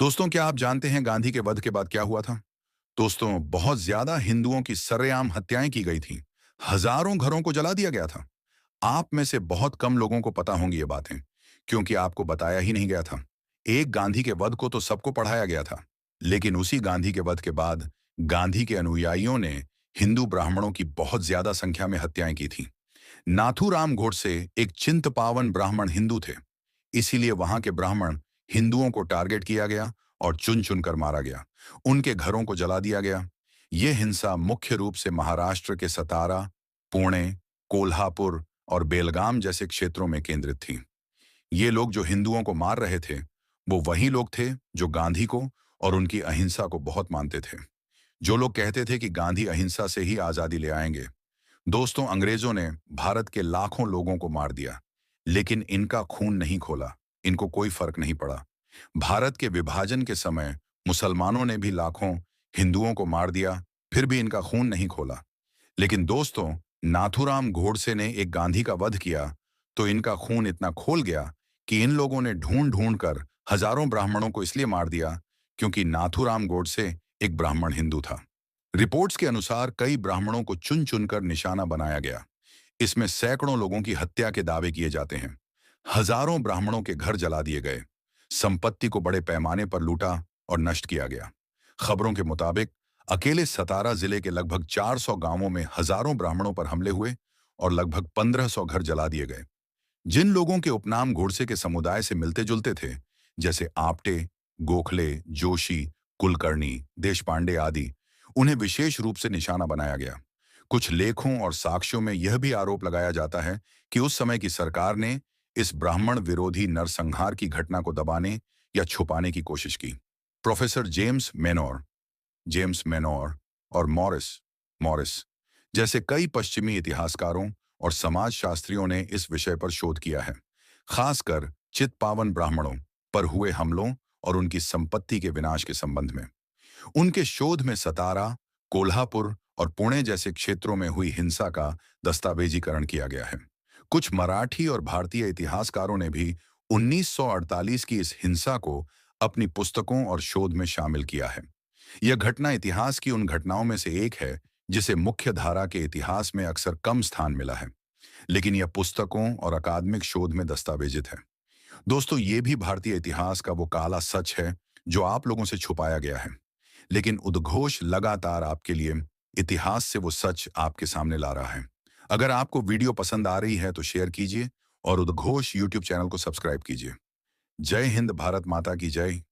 दोस्तों, क्या आप जानते हैं गांधी के वध के बाद क्या हुआ था? दोस्तों, बहुत ज्यादा हिंदुओं की सरेआम हत्याएं की गई थीं। हजारों घरों को जला दिया गया था। आप में से बहुत कम लोगों को पता होंगी ये बातें, क्योंकि आपको बताया ही नहीं गया था। एक गांधी के वध को तो सबको पढ़ाया गया था, लेकिन उसी गांधी के वध के बाद गांधी के अनुयायियों ने हिंदू ब्राह्मणों की बहुत ज्यादा संख्या में हत्याएं की थीं। नाथूराम गोडसे एक चिंतपावन ब्राह्मण हिंदू थे। इसीलिए वहां के ब्राह्मण हिंदुओं को टारगेट किया गया और चुन चुन कर मारा गया। उनके घरों को जला दिया गया। यह हिंसा मुख्य रूप से महाराष्ट्र के सतारा, पुणे, कोल्हापुर और बेलगाम जैसे क्षेत्रों में केंद्रित थी। ये लोग जो हिंदुओं को मार रहे थे, वो वही लोग थे जो गांधी को और उनकी अहिंसा को बहुत मानते थे। जो लोग कहते थे कि गांधी अहिंसा से ही आजादी ले आएंगे। दोस्तों, अंग्रेजों ने भारत के लाखों लोगों को मार दिया, लेकिन इनका खून नहीं खोला। इनको कोई फर्क नहीं पड़ा। भारत के विभाजन के समय मुसलमानों ने भी लाखों हिंदुओं को मार दिया, फिर भी इनका खून नहीं खोला। लेकिन दोस्तों, नाथूराम गोडसे ने एक गांधी का वध किया, तो इनका खून इतना खोल गया कि इन लोगों ने ढूंढ ढूंढ कर हजारों ब्राह्मणों को इसलिए मार दिया, क्योंकि नाथूराम गोडसे एक ब्राह्मण हिंदू था। रिपोर्ट्स के अनुसार कई ब्राह्मणों को चुन चुनकर निशाना बनाया गया। इसमें सैकड़ों लोगों की हत्या के दावे किए जाते हैं। हजारों ब्राह्मणों के घर जला दिए गए। संपत्ति को बड़े पैमाने पर लूटा और नष्ट किया गया। खबरों के मुताबिक अकेले सतारा जिले के लगभग 400 गांवों में हजारों ब्राह्मणों पर हमले हुए और लगभग 1500 घर जला दिए गए। जिन लोगों के उपनाम गोडसे के समुदाय से मिलते जुलते थे, जैसे आपटे, गोखले, जोशी, कुलकर्णी, देशपांडे आदि, उन्हें विशेष रूप से निशाना बनाया गया। कुछ लेखों और साक्ष्यों में यह भी आरोप लगाया जाता है कि उस समय की सरकार ने इस ब्राह्मण विरोधी नरसंहार की घटना को दबाने या छुपाने की कोशिश की। प्रोफेसर जेम्स मेनोर और मॉरिस मॉरिस जैसे कई पश्चिमी इतिहासकारों और समाजशास्त्रियों ने इस विषय पर शोध किया है, खासकर चित्पावन ब्राह्मणों पर हुए हमलों और उनकी संपत्ति के विनाश के संबंध में। उनके शोध में सतारा, कोल्हापुर और पुणे जैसे क्षेत्रों में हुई हिंसा का दस्तावेजीकरण किया गया है। कुछ मराठी और भारतीय इतिहासकारों ने भी 1948 की इस हिंसा को अपनी पुस्तकों और शोध में शामिल किया है। यह घटना इतिहास की उन घटनाओं में से एक है जिसे मुख्य धारा के इतिहास में अक्सर कम स्थान मिला है, लेकिन यह पुस्तकों और अकादमिक शोध में दस्तावेजित है। दोस्तों, ये भी भारतीय इतिहास का वो काला सच है जो आप लोगों से छुपाया गया है, लेकिन उद्घोष लगातार आपके लिए इतिहास से वो सच आपके सामने ला रहा है। अगर आपको वीडियो पसंद आ रही है तो शेयर कीजिए और उद्घोष यूट्यूब चैनल को सब्सक्राइब कीजिए। जय हिंद, भारत माता की जय।